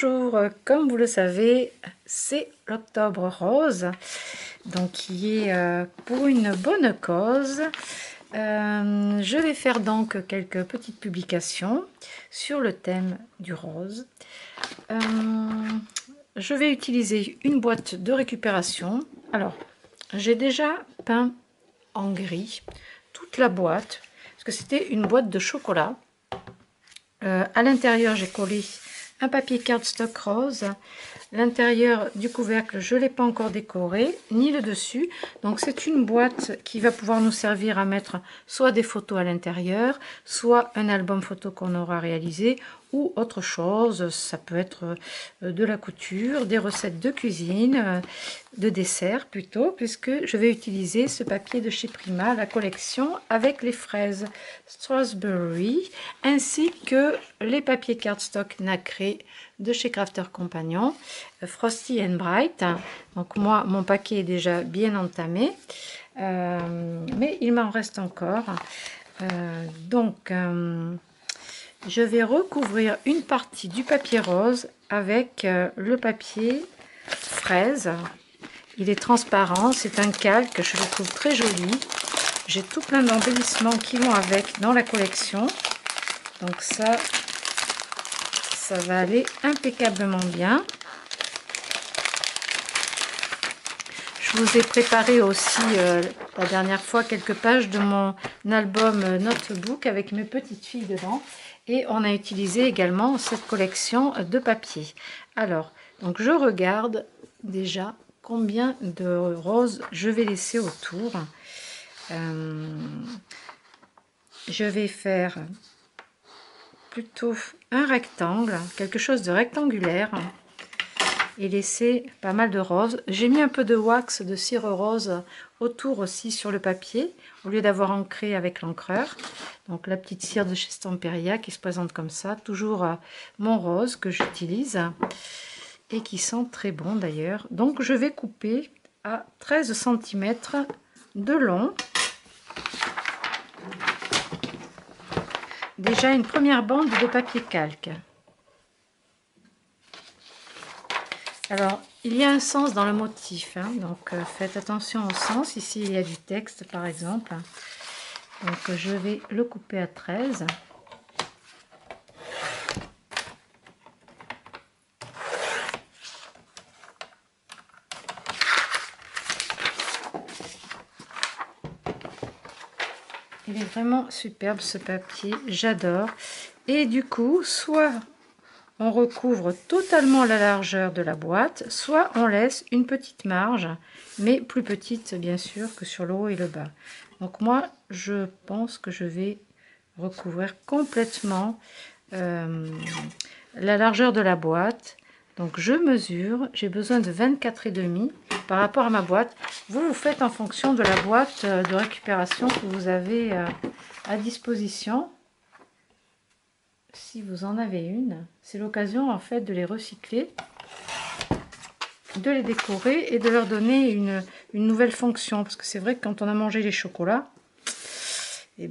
Bonjour, comme vous le savez, c'est l'Octobre Rose, donc qui est pour une bonne cause. Je vais faire donc quelques petites publications sur le thème du rose. Je vais utiliser une boîte de récupération. Alors, j'ai déjà peint en gris toute la boîte, parce que c'était une boîte de chocolat. À l'intérieur, j'ai collé un papier cardstock rose. L'intérieur du couvercle, je ne l'ai pas encore décoré, ni le dessus. Donc c'est une boîte qui va pouvoir nous servir à mettre soit des photos à l'intérieur, soit un album photo qu'on aura réalisé, ou autre chose. Ça peut être de la couture, des recettes de cuisine, de dessert plutôt, puisque je vais utiliser ce papier de chez Prima, la collection avec les fraises Strawberry, ainsi que les papiers cardstock nacré de chez Crafter Compagnon, Frosty and Bright. Donc moi, mon paquet est déjà bien entamé, mais il m'en reste encore. Je vais recouvrir une partie du papier rose avec le papier fraise. Il est transparent, c'est un calque, je le trouve très joli. J'ai tout plein d'embellissements qui vont avec dans la collection. Donc ça va aller impeccablement bien. Je vous ai préparé aussi la dernière fois quelques pages de mon album notebook avec mes petites filles dedans. Et on a utilisé également cette collection de papier. Alors, donc je regarde déjà combien de roses je vais laisser autour. Je vais faire plutôt un rectangle, quelque chose de rectangulaire, et laisser pas mal de roses. J'ai mis un peu de wax de cire rose autour aussi sur le papier, au lieu d'avoir ancré avec l'encreur. Donc la petite cire de chez Stamperia qui se présente comme ça, toujours mon rose que j'utilise et qui sent très bon d'ailleurs. Donc je vais couper à 13 cm de long. Déjà une première bande de papier calque. Alors, il y a un sens dans le motif, hein, donc faites attention au sens. Ici, il y a du texte, par exemple. Donc, je vais le couper à 13. Il est vraiment superbe, ce papier. J'adore. Et du coup, soit on recouvre totalement la largeur de la boîte, soit on laisse une petite marge, mais plus petite bien sûr que sur le haut et le bas. Donc moi, je pense que je vais recouvrir complètement la largeur de la boîte. Donc je mesure, j'ai besoin de 24,5 par rapport à ma boîte. Vous faites en fonction de la boîte de récupération que vous avez à disposition. Si vous en avez une, c'est l'occasion en fait de les recycler, de les décorer et de leur donner une nouvelle fonction, parce que c'est vrai que quand on a mangé les chocolats, et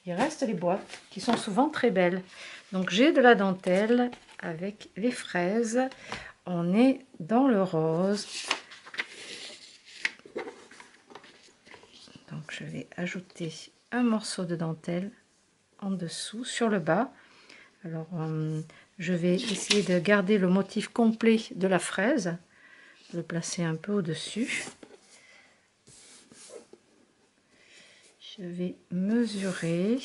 il reste les boîtes qui sont souvent très belles. Donc j'ai de la dentelle avec les fraises, on est dans le rose. Donc je vais ajouter un morceau de dentelle en dessous sur le bas. Alors je vais essayer de garder le motif complet de la fraise, le placer un peu au dessus. Je vais mesurer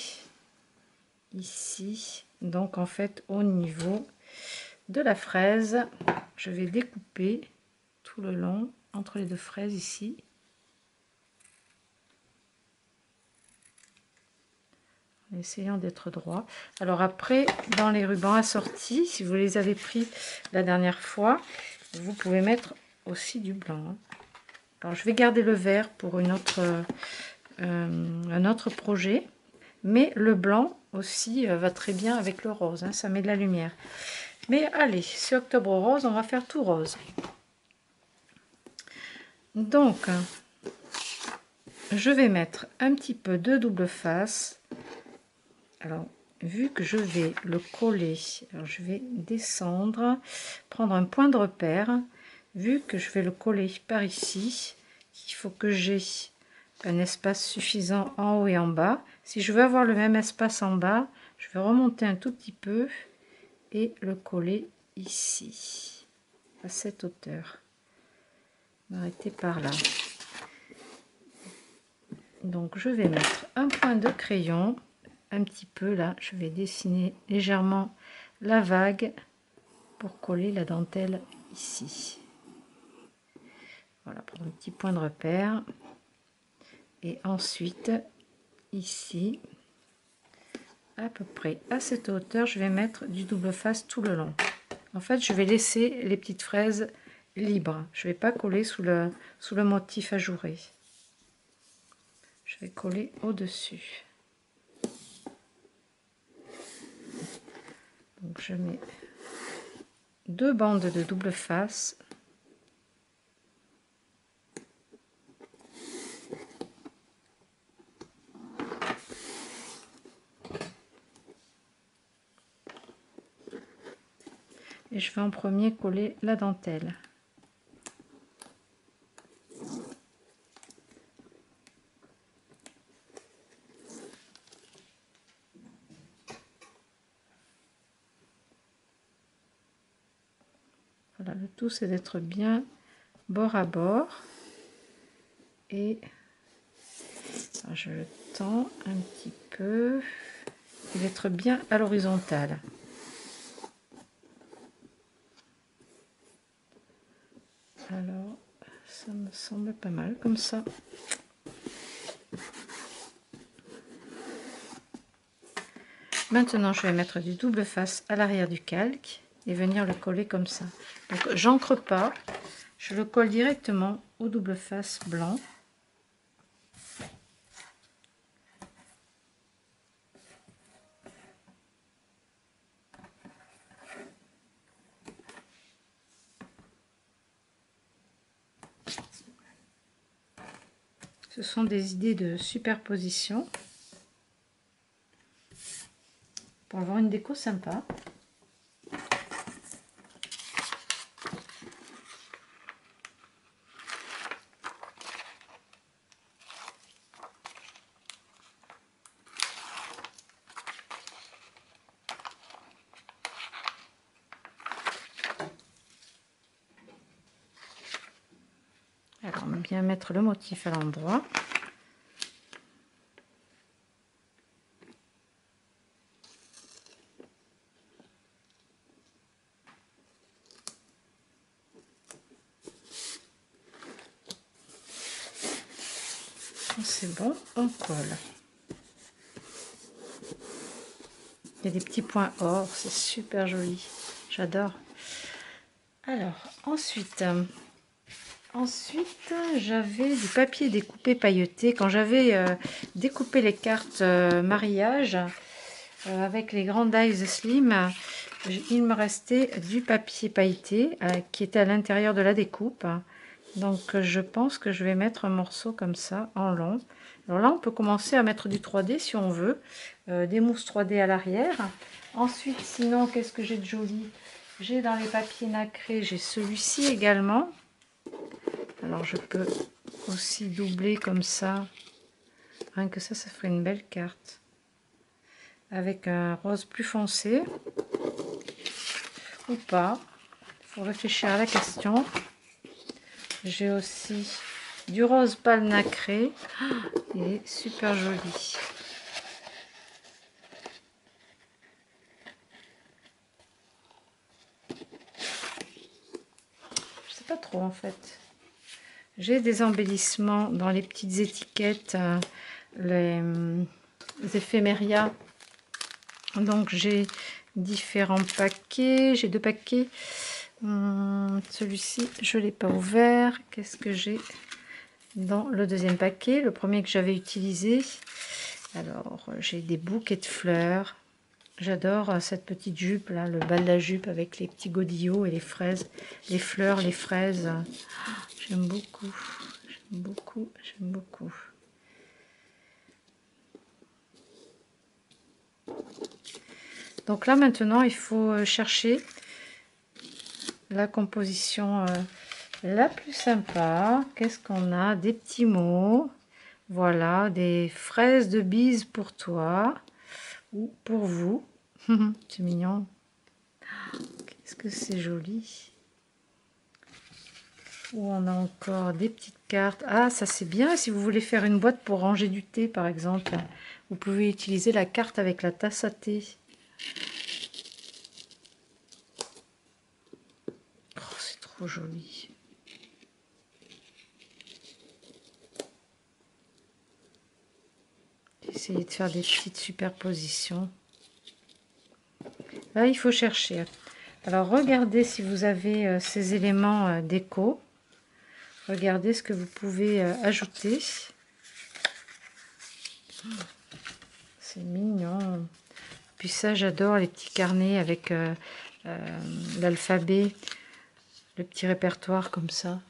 ici, donc en fait au niveau de la fraise, je vais découper tout le long entre les deux fraises ici. Essayons d'être droit. Alors après, dans les rubans assortis, si vous les avez pris la dernière fois, vous pouvez mettre aussi du blanc. Alors je vais garder le vert pour un autre projet, mais le blanc aussi va très bien avec le rose, hein, ça met de la lumière. Mais allez, c'est Octobre Rose, on va faire tout rose. Donc, je vais mettre un petit peu de double face. Alors, vu que je vais le coller, alors je vais descendre, prendre un point de repère, vu que je vais le coller par ici, il faut que j'ai un espace suffisant en haut et en bas. Si je veux avoir le même espace en bas, je vais remonter un tout petit peu et le coller ici, à cette hauteur. M'arrêter par là. Donc je vais mettre un point de crayon, un petit peu là, je vais dessiner légèrement la vague pour coller la dentelle ici. Voilà, prendre un petit point de repère. Et ensuite, ici, à peu près à cette hauteur, je vais mettre du double face tout le long. En fait, je vais laisser les petites fraises libres. Je ne vais pas coller sous le motif ajouré. Je vais coller au-dessus. Donc je mets 2 bandes de double face. Et je vais en premier coller la dentelle. Voilà, le tout c'est d'être bien bord à bord. Et je le tends un petit peu et d'être bien à l'horizontale. Alors, ça me semble pas mal comme ça. Maintenant, je vais mettre du double face à l'arrière du calque et venir le coller comme ça. Donc, j'ancre pas, je le colle directement au double face blanc. Ce sont des idées de superposition pour avoir une déco sympa. Alors, on va bien mettre le motif à l'endroit. C'est bon, on colle. Il y a des petits points or, c'est super joli. J'adore. Alors, ensuite j'avais du papier découpé pailleté. Quand j'avais découpé les cartes mariage avec les grandes dies slim, il me restait du papier pailleté qui était à l'intérieur de la découpe. Donc je pense que je vais mettre un morceau comme ça en long. Alors là on peut commencer à mettre du 3D si on veut, des mousses 3D à l'arrière. Ensuite sinon qu'est-ce que j'ai de joli? J'ai dans les papiers nacrés, j'ai celui-ci également. Alors je peux aussi doubler comme ça. Rien que ça ferait une belle carte. Avec un rose plus foncé. Ou pas. Il faut réfléchir à la question. J'ai aussi du rose pâle nacré. Il est super joli. Je sais pas trop en fait. J'ai des embellissements dans les petites étiquettes, les éphéméria. Donc j'ai différents paquets. J'ai 2 paquets. Celui-ci, je ne l'ai pas ouvert. Qu'est-ce que j'ai dans le deuxième paquet? Le premier que j'avais utilisé. Alors, j'ai des bouquets de fleurs. J'adore cette petite jupe là, le bas de la jupe avec les petits godillots et les fraises, les fleurs, les fraises. J'aime beaucoup, j'aime beaucoup, j'aime beaucoup. Donc là maintenant il faut chercher la composition la plus sympa. Qu'est-ce qu'on a? Des petits mots. Voilà, des fraises de bise pour toi ou pour vous. C'est mignon. Qu'est-ce que c'est joli. Ou on a encore des petites cartes. Ah, ça c'est bien si vous voulez faire une boîte pour ranger du thé par exemple. Vous pouvez utiliser la carte avec la tasse à thé. Oh, c'est trop joli. Essayez de faire des petites superpositions. Là, il faut chercher. Alors, regardez si vous avez ces éléments déco. Regardez ce que vous pouvez ajouter. C'est mignon. Puis ça, j'adore les petits carnets avec l'alphabet, le petit répertoire comme ça.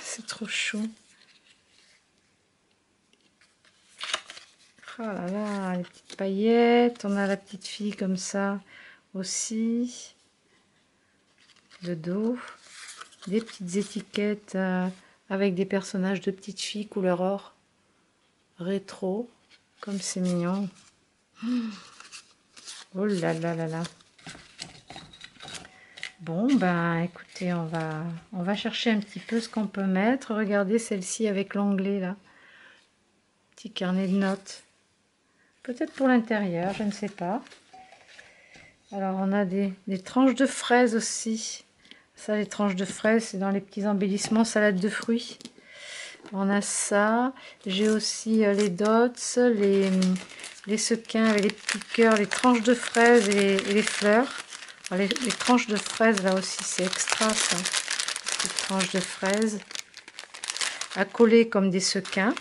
C'est trop chou. Oh là là, les petites paillettes. On a la petite fille comme ça aussi. Le dos. Des petites étiquettes avec des personnages de petites filles couleur or. Rétro. Comme c'est mignon. Oh là là là là. Bon, ben écoutez, on va chercher un petit peu ce qu'on peut mettre. Regardez celle-ci avec l'onglet là. Petit carnet de notes. Peut-être pour l'intérieur, je ne sais pas. Alors, on a des tranches de fraises aussi. Ça, les tranches de fraises, c'est dans les petits embellissements salade de fruits. On a ça. J'ai aussi les dots, les sequins avec les petits cœurs, les tranches de fraises et les fleurs. Alors, les tranches de fraises, là aussi, c'est extra, ça. Les tranches de fraises. À coller comme des sequins.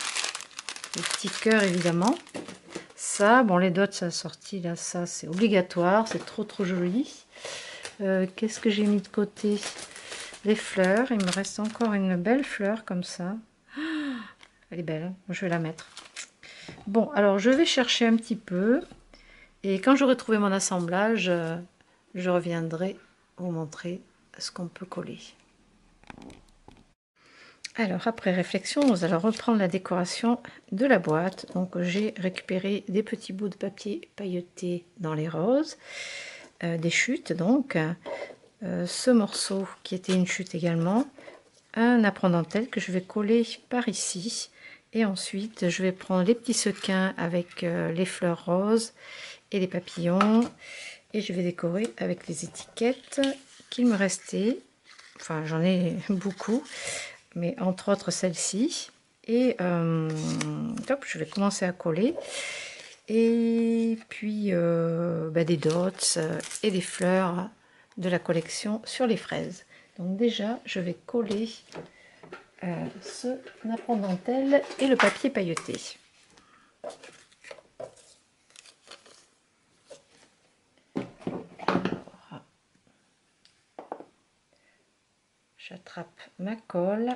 Les petits cœurs, évidemment. Ça, bon, les dots, ça a sorti, là, ça, c'est obligatoire. C'est trop, trop joli. Qu'est-ce que j'ai mis de côté? Les fleurs. Il me reste encore une belle fleur, comme ça. Elle est belle, hein, je vais la mettre. Bon, alors je vais chercher un petit peu. Et quand j'aurai trouvé mon assemblage, je reviendrai vous montrer ce qu'on peut coller. Alors, après réflexion, nous allons reprendre la décoration de la boîte. Donc, j'ai récupéré des petits bouts de papier pailleté dans les roses. Des chutes, donc. Ce morceau qui était une chute également. Un apprend dentelle que je vais coller par ici. Et ensuite, je vais prendre les petits sequins avec les fleurs roses et les papillons. Et je vais décorer avec les étiquettes qu'il me restait. Enfin, j'en ai beaucoup, mais entre autres celle-ci. Et hop, je vais commencer à coller. Et puis, des dots et des fleurs de la collection sur les fraises. Donc déjà, je vais coller ce napperon dentelle et le papier pailleté. J'attrape ma colle.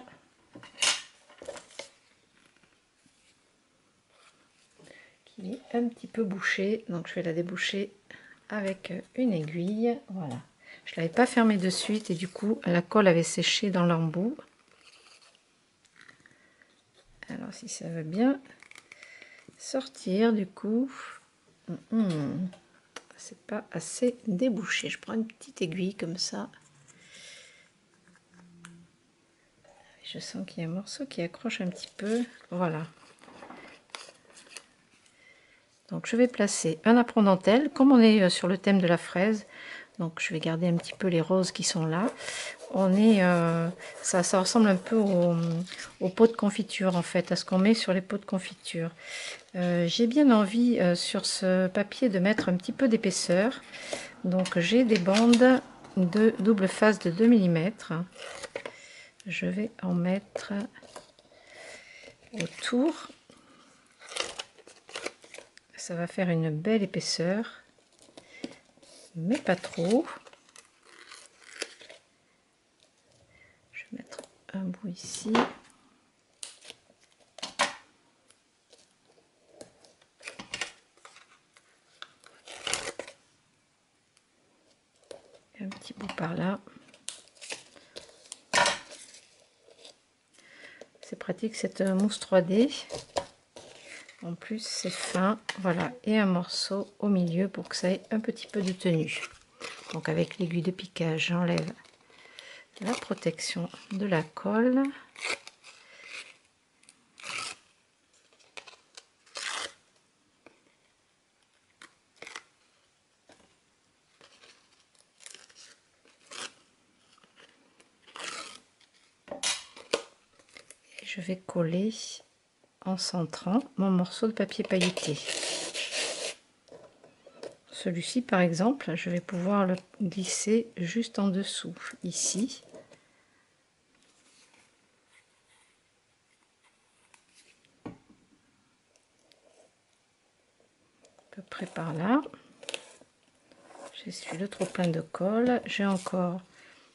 Qui est un petit peu bouchée, donc je vais la déboucher avec une aiguille. Voilà. Je ne l'avais pas fermée de suite et du coup la colle avait séché dans l'embout. Alors si ça veut bien sortir du coup, c'est pas assez débouché. Je prends une petite aiguille comme ça. Je sens qu'il y a un morceau qui accroche un petit peu. Voilà. Donc je vais placer un apprend dentelle, comme on est sur le thème de la fraise. Donc je vais garder un petit peu les roses qui sont là. On est, ça ressemble un peu au pot de confiture en fait, à ce qu'on met sur les pots de confiture. J'ai bien envie sur ce papier de mettre un petit peu d'épaisseur. Donc j'ai des bandes de double face de 2 mm. Je vais en mettre autour. Ça va faire une belle épaisseur, mais pas trop. Je vais mettre un bout ici. un petit bout par là. C'est pratique cette mousse 3D. En plus, c'est fin. Voilà. Et un morceau au milieu pour que ça ait un petit peu de tenue. Donc avec l'aiguille de piquage, j'enlève la protection de la colle. Et je vais coller en centrant mon morceau de papier pailleté. Celui-ci, par exemple, je vais pouvoir le glisser juste en dessous, ici. À peu près par là. J'essuie le trop plein de colle. J'ai encore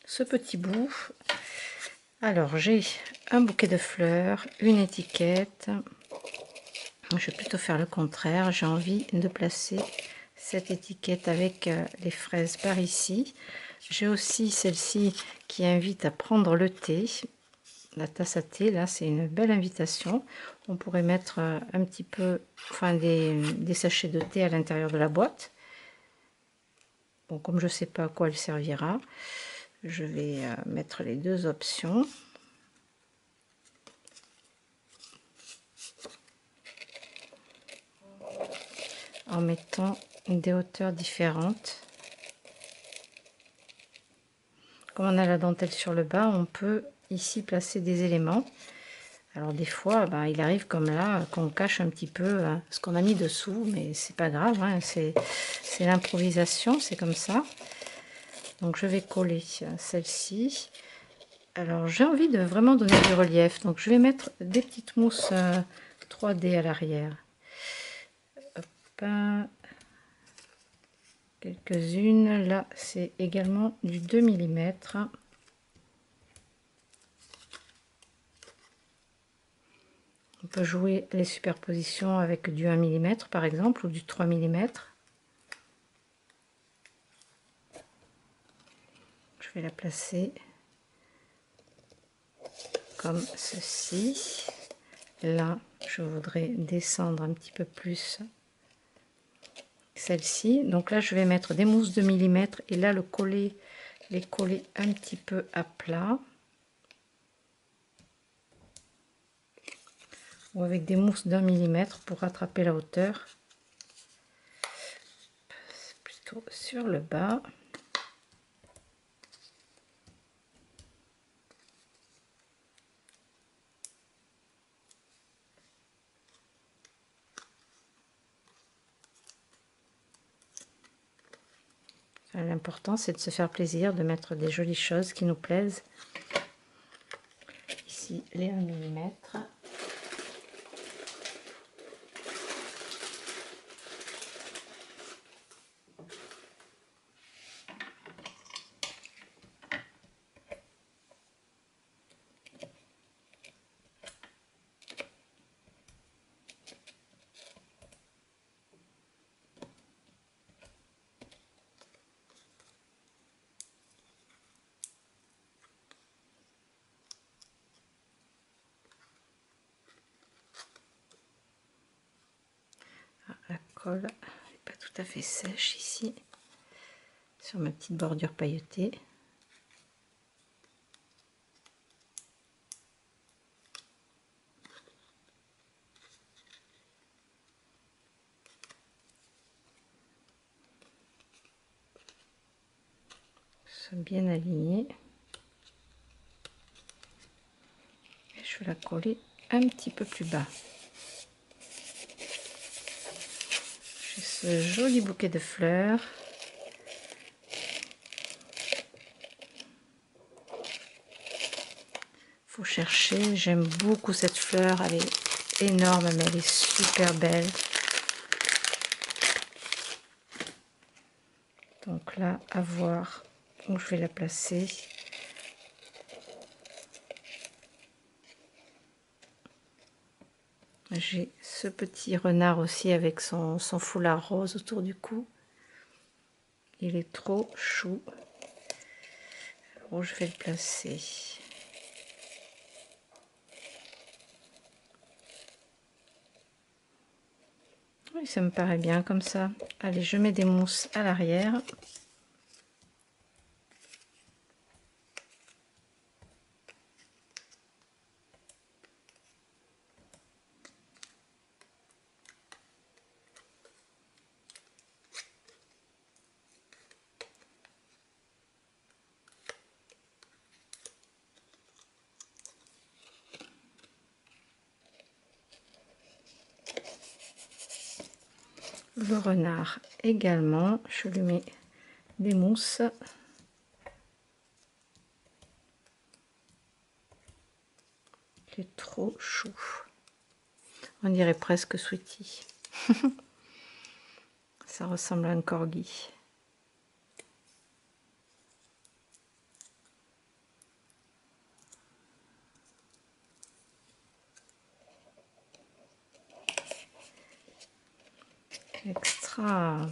ce petit bout. Alors, j'ai un bouquet de fleurs, une étiquette. Je vais plutôt faire le contraire. J'ai envie de placer cette étiquette avec les fraises par ici. J'ai aussi celle-ci qui invite à prendre le thé. La tasse à thé, là, c'est une belle invitation. On pourrait mettre un petit peu, enfin des sachets de thé à l'intérieur de la boîte. Bon, comme je ne sais pas à quoi elle servira, je vais mettre les deux options. En mettant des hauteurs différentes. Comme on a la dentelle sur le bas, on peut ici placer des éléments. Alors des fois, il arrive comme là qu'on cache un petit peu ce qu'on a mis dessous, mais c'est pas grave, hein, c'est l'improvisation, c'est comme ça. Donc je vais coller celle-ci. Alors j'ai envie de vraiment donner du relief, donc je vais mettre des petites mousses 3D à l'arrière. Quelques-unes, là c'est également du 2 mm. On peut jouer les superpositions avec du 1 mm par exemple, ou du 3 mm. Je vais la placer comme ceci. Là, je voudrais descendre un petit peu plus celle-ci. Donc là, je vais mettre des mousses de millimètre et là, les coller un petit peu à plat. Ou avec des mousses d'1 mm pour rattraper la hauteur. Plutôt sur le bas. L'important, c'est de se faire plaisir, de mettre des jolies choses qui nous plaisent. Ici, les 1 mm. La colle n'est pas tout à fait sèche ici, sur ma petite bordure pailletée. Bien alignée. Et je vais la coller un petit peu plus bas. J'ai ce joli bouquet de fleurs. Faut chercher, j'aime beaucoup cette fleur, elle est énorme mais elle est super belle. Donc là, à voir où je vais la placer. J'ai ce petit renard aussi avec son foulard rose autour du cou. Il est trop chou. où je vais le placer. Oui, ça me paraît bien comme ça. Allez, je mets des mousses à l'arrière. Le renard également, je lui mets des mousses. Il est trop chou. On dirait presque Sweetie. Ça ressemble à un corgi. Extra.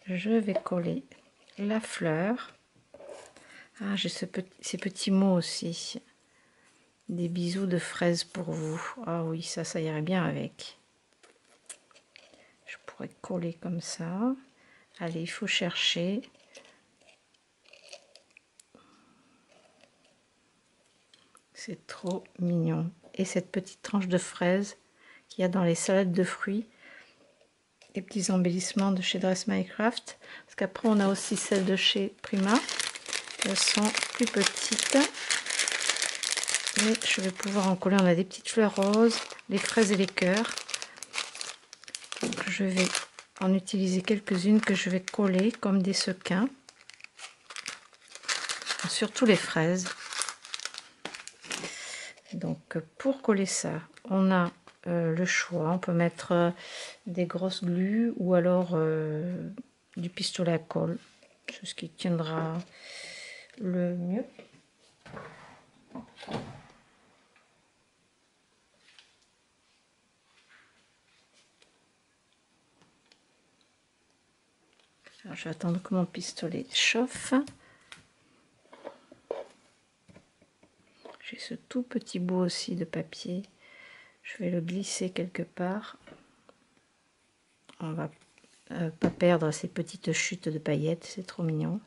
Je vais coller la fleur. Ah, j'ai ces petits mots aussi. Des bisous de fraises pour vous. Ah oui, ça irait bien avec. Je pourrais coller comme ça. Allez, il faut chercher. C'est trop mignon. Et cette petite tranche de fraise qu'il y a dans les salades de fruits. Des petits embellissements de chez Dressmycraft. Parce qu'après, on a aussi celles de chez Prima. Elles sont plus petites. Mais je vais pouvoir en coller. On a des petites fleurs roses, les fraises et les cœurs. Donc, je vais en utiliser quelques-unes que je vais coller comme des sequins. Surtout les fraises. Donc pour coller ça, on a le choix. On peut mettre des grosses glues ou alors du pistolet à colle. C'est ce qui tiendra le mieux. Alors, je vais attendre que mon pistolet chauffe. J'ai ce tout petit bout aussi de papier. Je vais le glisser quelque part. On va pas perdre ces petites chutes de paillettes, c'est trop mignon.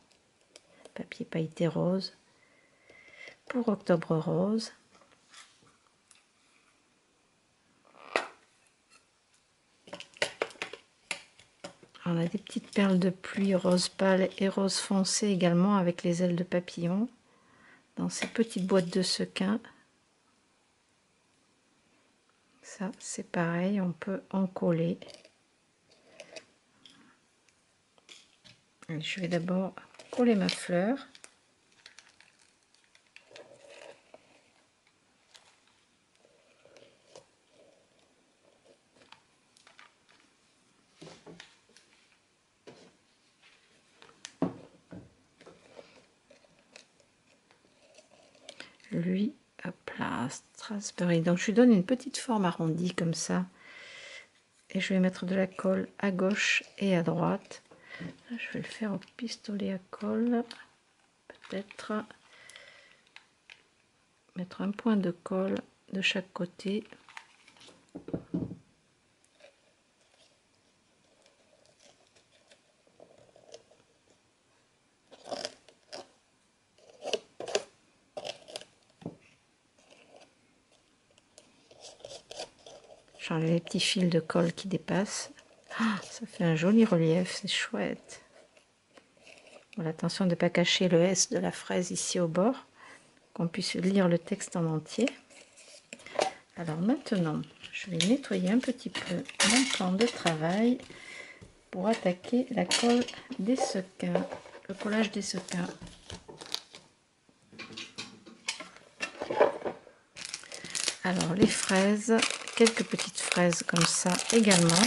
Papier pailleté rose pour Octobre Rose. On a des petites perles de pluie rose pâle et rose foncé également avec les ailes de papillon dans ces petites boîtes de sequins. Ça c'est pareil, on peut en coller. Et je vais d'abord coller ma fleur. Lui, hop là, Strasberry. Donc je lui donne une petite forme arrondie comme ça. Et je vais mettre de la colle à gauche et à droite. Je vais le faire au pistolet à colle. Peut-être mettre un point de colle de chaque côté. J'enlève les petits fils de colle qui dépassent. Ah, ça fait un joli relief, c'est chouette. Voilà, attention de ne pas cacher le S de la fraise ici au bord, qu'on puisse lire le texte en entier. Alors maintenant, je vais nettoyer un petit peu mon plan de travail pour attaquer la colle des sequins, le collage des sequins. Alors les fraises, quelques petites fraises comme ça également.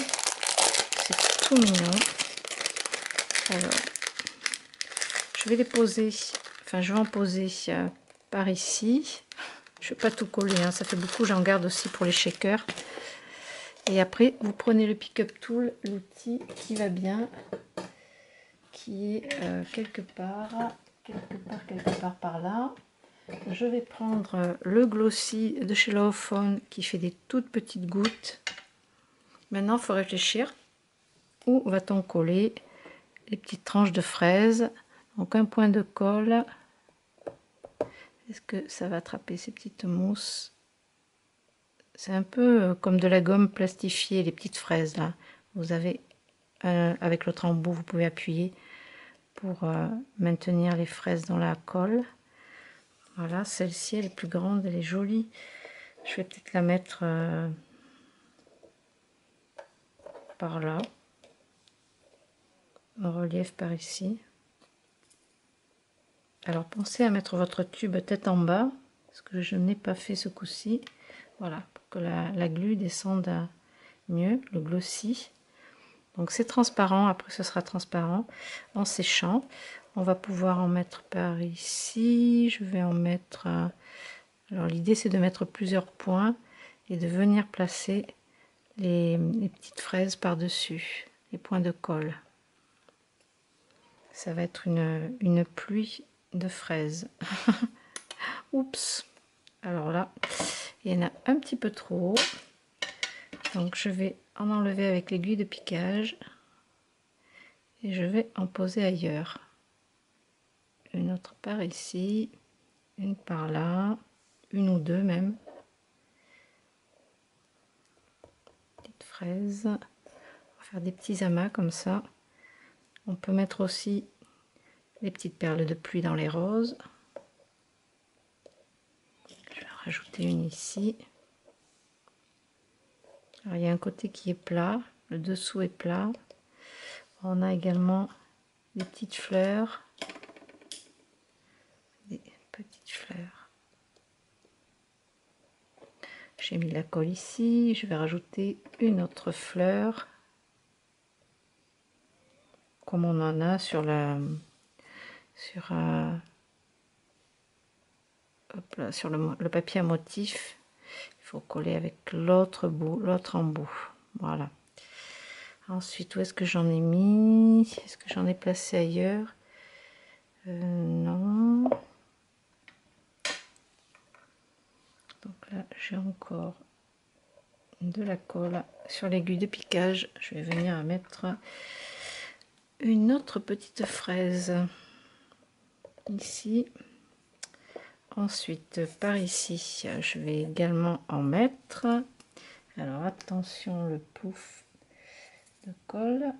C'est tout mignon. Alors, je vais les poser, enfin je vais en poser par ici. Je ne vais pas tout coller, hein, ça fait beaucoup, j'en garde aussi pour les shakers. Et après, vous prenez le pick-up tool, l'outil qui va bien, qui est quelque part quelque part par là. Je vais prendre le Glossy de chez Laophone qui fait des toutes petites gouttes. Maintenant, il faut réfléchir. Où va-t-on coller les petites tranches de fraises? Donc un point de colle. Est-ce que ça va attraper ces petites mousses? C'est un peu comme de la gomme plastifiée, les petites fraises là. Vous avez avec l'autre embout, vous pouvez appuyer pour maintenir les fraises dans la colle. Voilà, celle-ci elle est plus grande, elle est jolie. Je vais peut-être la mettre par là, en relief par ici. Alors pensez à mettre votre tube tête en bas, parce que je n'ai pas fait ce coup-ci. Voilà, pour que la glu descende mieux, le glossy. Donc c'est transparent, après ce sera transparent en séchant. On va pouvoir en mettre par ici. Je vais en mettre... alors l'idée c'est de mettre plusieurs points et de venir placer les petites fraises par-dessus, les points de colle. Ça va être une pluie de fraises. Oups! Alors là, il y en a un petit peu trop. Donc je vais en enlever avec l'aiguille de piquage. Et je vais en poser ailleurs. Une autre par ici, une par là, une ou deux même. Petite fraise. On va faire des petits amas comme ça. On peut mettre aussi des petites perles de pluie dans les roses. Je vais en rajouter une ici. Alors, il y a un côté qui est plat, le dessous est plat. On a également des petites fleurs. Des petites fleurs. J'ai mis la colle ici. Je vais rajouter une autre fleur. Comme on en a sur le papier à motif. Il faut coller avec l'autre bout, l'autre embout. Voilà. Ensuite, où est-ce que j'en ai mis? Est-ce que j'en ai placé ailleurs? Non. Donc là, j'ai encore de la colle sur l'aiguille de piquage. Je vais venir mettre une autre petite fraise ici. Ensuite, par ici, je vais également en mettre. Alors attention, le pouf de colle.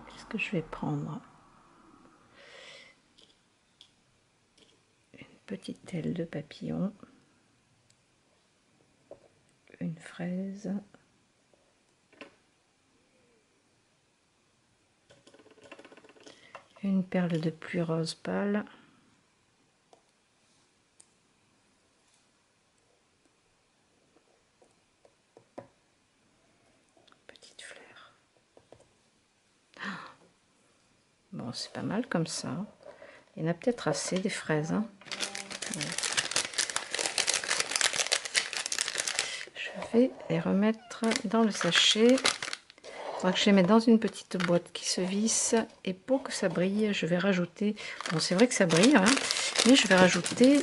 Qu'est-ce que je vais prendre? Une petite aile de papillon. Une fraise. Une perle de pluie rose pâle. Petite fleur. Bon, c'est pas mal comme ça. Il y en a peut-être assez des fraises. Hein. Ouais. Je vais les remettre dans le sachet. Il faudra que je les mette dans une petite boîte qui se visse. Et pour que ça brille, je vais rajouter... Bon, c'est vrai que ça brille, hein, mais je vais rajouter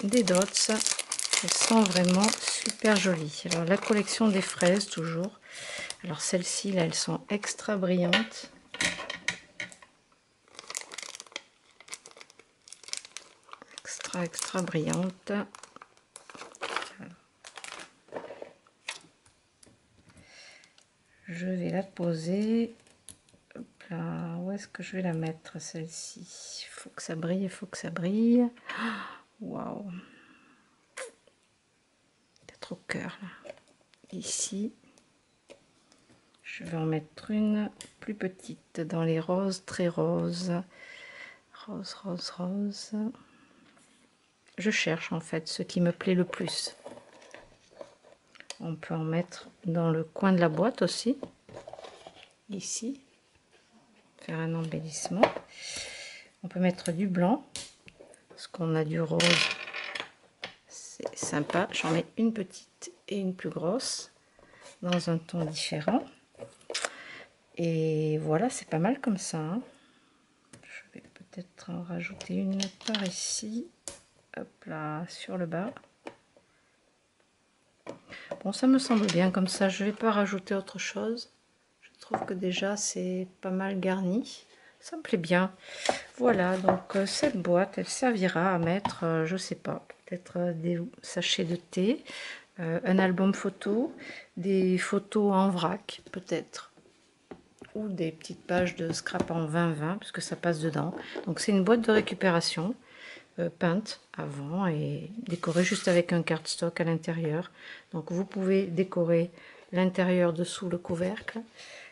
des dots. Elles sont vraiment super jolies. Alors, la collection des fraises, toujours. Alors, celles-ci, là, elles sont extra brillantes. Extra brillante. Je vais la poser. Hop là. Où est-ce que je vais la mettre, celle-ci? Il faut que ça brille, il faut que ça brille. Waouh! Peut-être au cœur là. Ici. Je vais en mettre une plus petite dans les roses, très roses. Rose, rose, rose. Je cherche en fait ce qui me plaît le plus. On peut en mettre dans le coin de la boîte aussi. Ici. Faire un embellissement. On peut mettre du blanc. Parce qu'on a du rose. c'est sympa. J'en mets une petite et une plus grosse dans un ton différent. Et voilà, c'est pas mal comme ça, hein. Je vais peut-être en rajouter une par ici. Hop là, sur le bas. Bon, ça me semble bien comme ça. Je vais pas rajouter autre chose. Je trouve que déjà c'est pas mal garni. Ça me plaît bien. Voilà, donc cette boîte, elle servira à mettre, je sais pas, peut-être des sachets de thé, un album photo, des photos en vrac peut-être, ou des petites pages de scrap en 20-20 puisque ça passe dedans. Donc c'est une boîte de récupération peinte avant et décorée juste avec un cardstock à l'intérieur. Donc vous pouvez décorer l'intérieur dessous le couvercle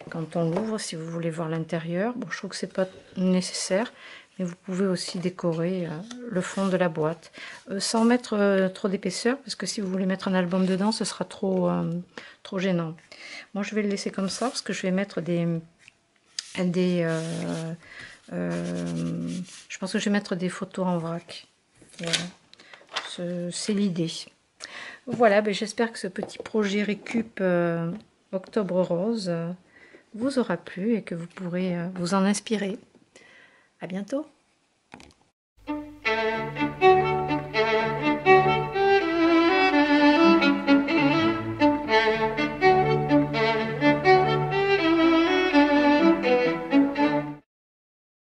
quand on l'ouvre si vous voulez voir l'intérieur. Bon, je trouve que c'est pas nécessaire, mais vous pouvez aussi décorer le fond de la boîte sans mettre trop d'épaisseur, parce que si vous voulez mettre un album dedans, ce sera trop gênant. Moi, je vais le laisser comme ça parce que je vais mettre je pense que je vais mettre des photos en vrac. Voilà, c'est l'idée. Voilà, ben j'espère que ce petit projet récup Octobre Rose vous aura plu et que vous pourrez vous en inspirer. À bientôt.